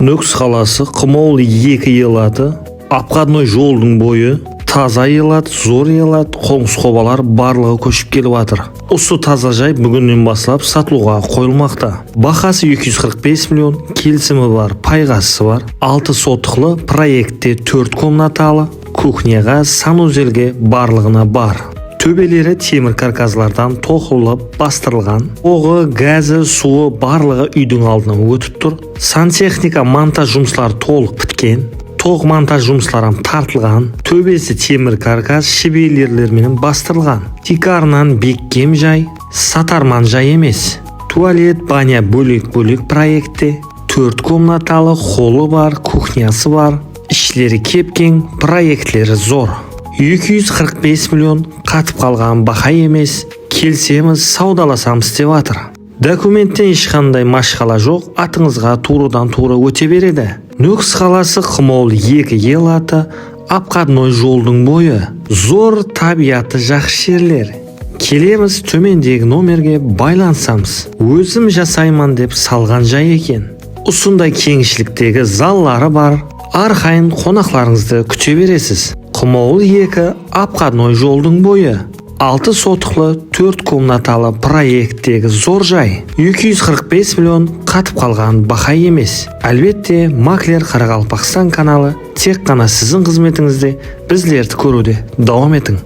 Нөкс қаласы Құмаулы 2 елаты, апқадной жолдың бойы, таза елат, зор елат, қоңыз қобалар барлығы көшіп келіп атыр. Осы таза жай бүгіннен басылап сатылуға қойылмақта. Бақасы 245 миллион, келісімі бар, пайғасы бар. 6 сотықлы проектте 4 комнаталы, кухняға, санузелге барлығына бар. Төбелері темір каркасlardan тоқылып бастырылған. Оғы, газы, суы барлығы үйдің алдынан өтіп тұр. Сантехника монтаж жұмыстары толық біткен. Тоқ монтаж жұмыстарам тартылған. Төбесі темір каркас шебейлерлермен бастырылған. Тикарынан беккем жай, сатарман жай емес. Туалет, баня бөлек-бөлек проектте. 4 комнаталы, холлы бар, кухнясы бар. Ішлері кепкен, проектлері зор. 245 миллион қатып қалған бақа емес, келсеміз саудаласамыз деп атыр. Документтен ешқандай машқала жоқ, атыңызға турудан тура өте береді. Нөкс қаласы Құмаулы 2 елаты, апқадной жолдың бойы, зор табиаты жақсы жерлер. Келеміз төмендегі номерге байлансамыз. Өзім жасайман деп салған жай екен. Ұсындай кеңшіліктегі заллары бар, арқайын қонақларыңызды күте бересіз. Құмаулы 2 апқадной жолдың бойы, 6 сотықлы 4 комнаталы проекттегі зор жай. 245 миллион қатып қалған бақа емес. Әлбетте, Маклер Қарақалпақстан каналы тек қана сіздің қызметіңізде біздерді көруде. Дауам етің.